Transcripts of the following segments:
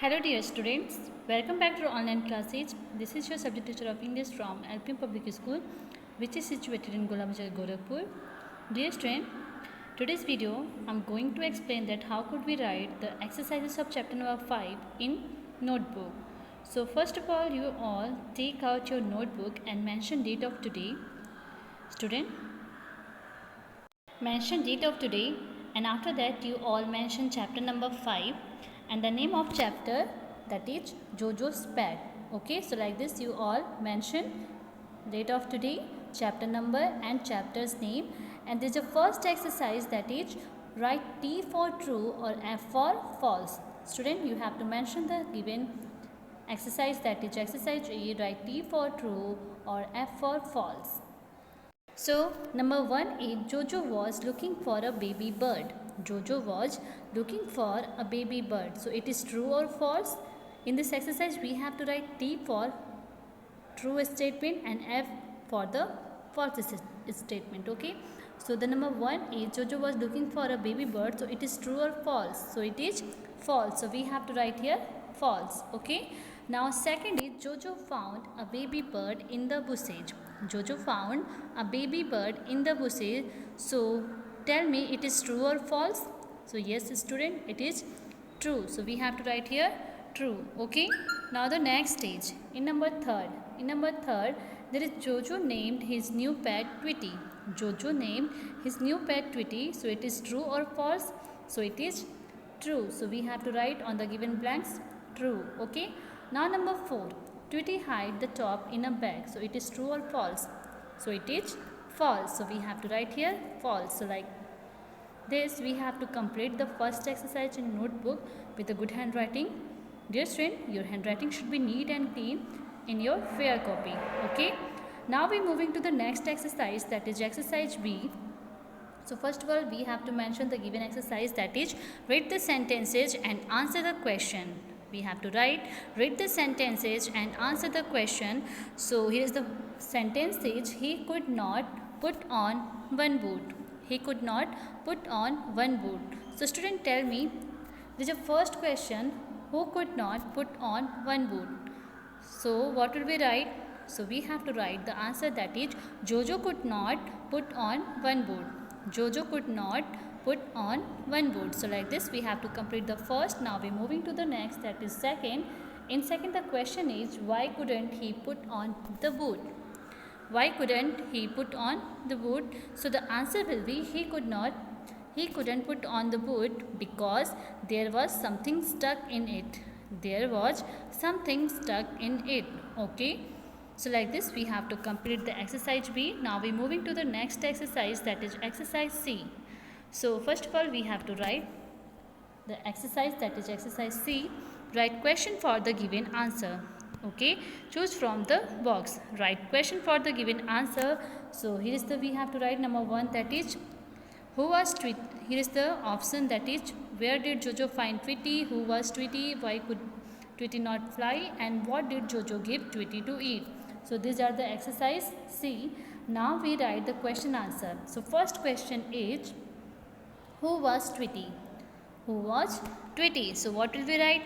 Hello dear students, welcome back to our online classes. This is your subject teacher of English from LPM Public School, which is situated in Golabazar, Gorakhpur. Dear student, today's video I am going to explain that how could we write the exercises of chapter number 5 in notebook. So first of all, you all take out your notebook and mention date of today. Student, mention date of today, and after that you all mention chapter number 5 and the name of chapter, that is Jojo's Pet. Okay, so like this you all mention date of today, chapter number and chapter's name. And this is the first exercise, that is write T for true or F for false. Student, you have to mention the given exercise, that is exercise A, write T for true or F for false. So, number 1 is Jojo was looking for a baby bird. Jojo was looking for a baby bird. So, it is true or false? In this exercise, we have to write T for true statement and F for the false statement. Okay. So, the number 1 is Jojo was looking for a baby bird. So, it is true or false? So, it is false. So, we have to write here false. Okay. Now, second is Jojo found a baby bird in the bushes. Jojo found a baby bird in the bushes. So, tell me, it is true or false? So, yes student, it is true. So, we have to write here true. Okay. Now, the next stage, in number third, there is Jojo named his new pet Tweety. Jojo named his new pet Tweety. So, it is true or false? So, it is true. So, we have to write on the given blanks true. Okay. Now, number 4, Tweety hide the top in a bag. So, it is true or false? So, it is false. So, we have to write here false. So, like this, we have to complete the first exercise in notebook with a good handwriting. Dear student, your handwriting should be neat and clean in your fair copy. Okay. Now, we are moving to the next exercise, that is exercise B. So, first of all, we have to mention the given exercise, that is read the sentences and answer the question. We have to read the sentences and answer the question. So, here is the sentence says, he could not put on one boot. He could not put on one boot. So, student, tell me, this is the first question, who could not put on one boot? So, what will we write? So, we have to write the answer, that is Jojo could not put on one boot. Jojo could not put on one boot. So, like this we have to complete the first. Now, we are moving to the next, that is second. In second, the question is, why couldn't he put on the boot? Why couldn't he put on the boot? So, the answer will be he couldn't put on the boot because there was something stuck in it. There was something stuck in it. Okay. So, like this we have to complete the exercise B. Now, we are moving to the next exercise, that is exercise C. So, first of all, we have to write the exercise, that is exercise C. Write question for the given answer. Okay. Choose from the box. Write question for the given answer. So, here is the we have to write number 1, that is who was Tweety. Here is the option, that is where did Jojo find Tweety, who was Tweety, why could Tweety not fly, and what did Jojo give Tweety to eat. So, these are the exercise C. Now, we write the question answer. So, first question is, who was Tweety? Who was Tweety? So, what will we write?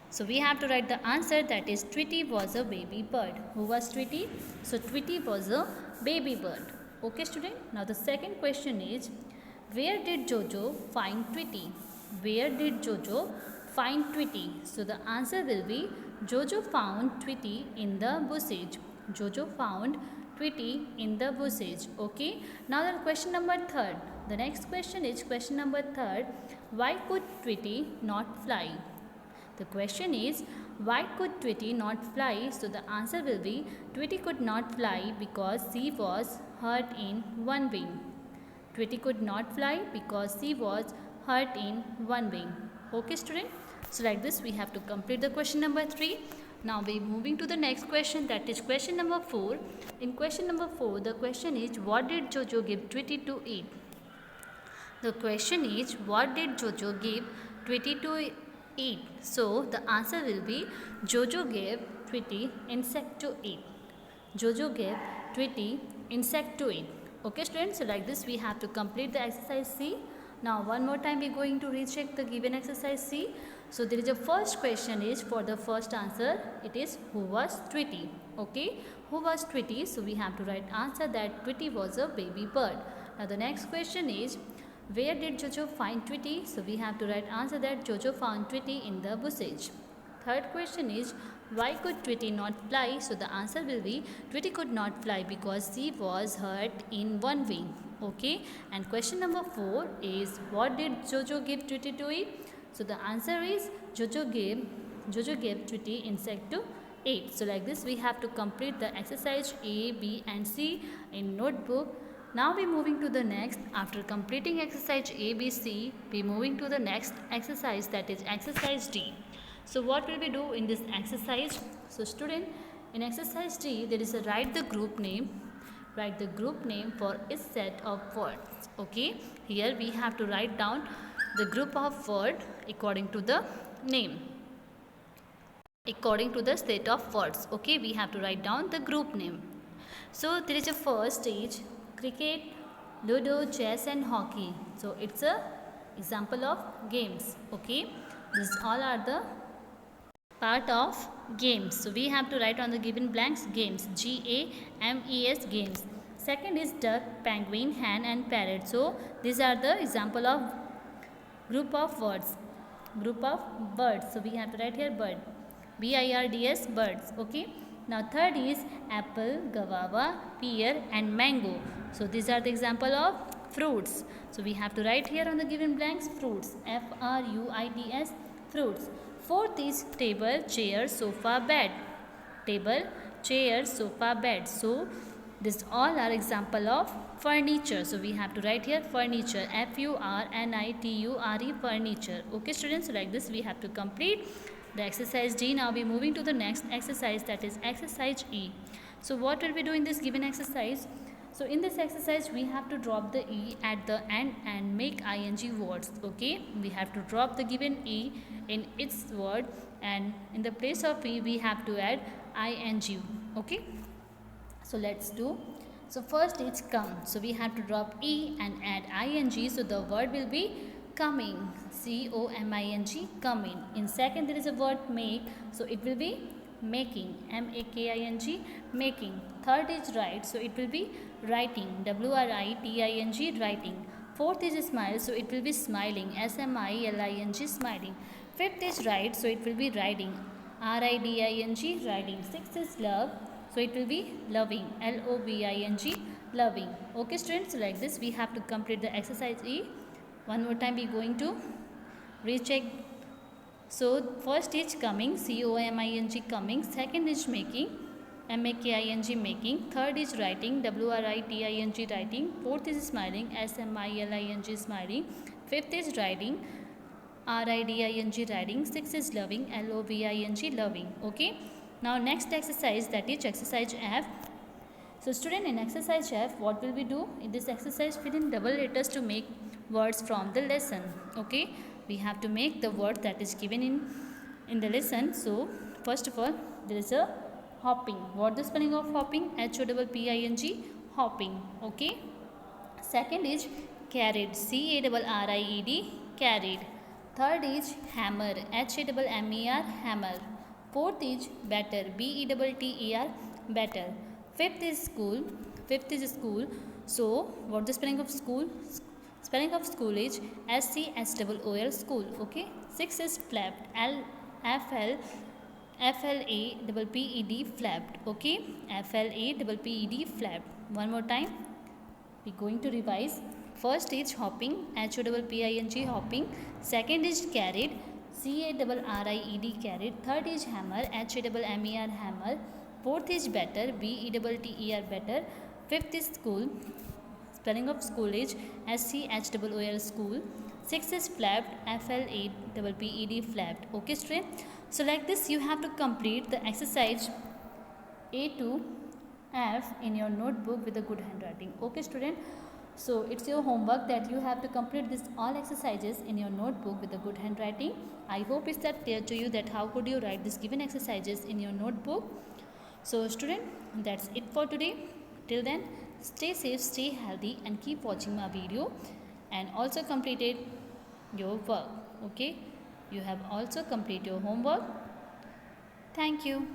So, we have to write the answer, that is Tweety was a baby bird. Who was Tweety? So, Tweety was a baby bird. Okay, student. Now, the second question is, where did Jojo find Tweety? Where did Jojo find Tweety? So, the answer will be Jojo found Tweety in the bushes. Jojo found Tweety in the bushes. Okay. Now, the question number 3. The next question is question number 3. Why could Tweety not fly? The question is, why could Tweety not fly? So, the answer will be Tweety could not fly because she was hurt in one wing. Tweety could not fly because she was hurt in one wing. Okay, student. So, like this we have to complete the question number 3. Now, we are moving to the next question, that is question number 4. In question number 4, the question is, what did Jojo give Tweety to eat? The question is, what did Jojo give Tweety to eat? So, the answer will be Jojo gave Tweety insect to eat. Jojo gave Tweety insect to eat. Okay, students. So, like this we have to complete the exercise C. Now one more time we're going to recheck the given exercise C. So there is a first question is for the first answer, it is who was Tweety. Okay, who was Tweety? So we have to write answer that Tweety was a baby bird. Now the next question is where did Jojo find Tweety? So we have to write answer that Jojo found Tweety in the bushes. Third question is why could Tweety not fly? So the answer will be Tweety could not fly because she was hurt in one wing. Okay, and question number 4 is what did Jojo give Tweety to eat? So the answer is Jojo gave Tweety insect to eat. So like this we have to complete the exercise A, B and C in notebook. Now we moving to the next. After completing exercise A, B, C, we moving to the next exercise, that is exercise D. So what will we do in this exercise? So student, in exercise D there is a write the group name. Write the group name for each set of words. Okay, here we have to write down the group of word according to the name, according to the set of words. Okay, we have to write down the group name. So there is a first stage, cricket, ludo, chess and hockey. So it's a example of games. Okay, these all are the part of games. So we have to write on the given blanks games, GAMES, games. Second is duck, penguin, hen and parrot. So these are the example of group of words, group of birds. So we have to write here bird, BIRDS, birds. Okay, now third is apple, guava, pear and mango. So these are the example of fruits. So we have to write here on the given blanks fruits, FRUITS, fruits. Fourth is table, chair, sofa, bed. Table, chair, sofa, bed. So this all are example of furniture. So we have to write here furniture, FURNITURE, furniture. Okay students, so like this we have to complete the exercise D. Now we moving to the next exercise, that is exercise E. So what will we do in this given exercise? So in this exercise we have to drop the E at the end and make ing words. Okay, we have to drop the given E in its word and in the place of E we have to add ing. Okay, so let's do. So first is come. So we have to drop E and add ing. So the word will be coming, COMING, coming. In second there is a word make. So it will be making, MAKING, making. Third is write. So it will be writing, WRITING, writing. Fourth is smile. So it will be smiling, SMILING, smiling. Fifth is write. So it will be riding, RIDING, riding. Sixth is love. So it will be loving, LOVING, loving. Okay students, so like this we have to complete the exercise E. One more time we are going to recheck. So first is coming, COMING, coming. Second is making, MAKING, making. Third is writing, WRITING, writing. Fourth is smiling, SMILING, smiling. Fifth is riding, RIDING, riding. Sixth is loving, LOVING, loving. Okay, now next exercise, that is exercise F. So student, in exercise F what will we do? In this exercise fill in double letters to make words from the lesson. Okay, we have to make the word that is given in the lesson. So first of all there is a hopping. What the spelling of hopping? HOPPING, hopping. Okay, second is carried, CARRIED, carried. Third is hammer, HAMMER, hammer. Fourth is better, BETTER, better. Fifth is school. Fifth is school. So what the spelling of school? Spelling of school is SCHOOL, school. Okay. Sixth is flapped, FLAPPED, flapped. Okay, FLAPPED, flapped. One more time we are going to revise. First is hopping, HOPPING, hopping. Second is carried, CARRIED, carried. Third is hammer, HAMMER, hammer. Fourth is better, BETTER, better. Fifth is school. Spelling of school is SCHOOL, school. Sixth is flapped, FLAPPED, flapped. Okay student, so like this you have to complete the exercise A to F in your notebook with a good handwriting. Okay student, so it's your homework that you have to complete this all exercises in your notebook with a good handwriting. I hope it's that clear to you that how could you write this given exercises in your notebook. So student, that's it for today. Till then, stay safe, stay healthy and keep watching my video. and also completed your work. Okay, you have also completed your homework. Thank you.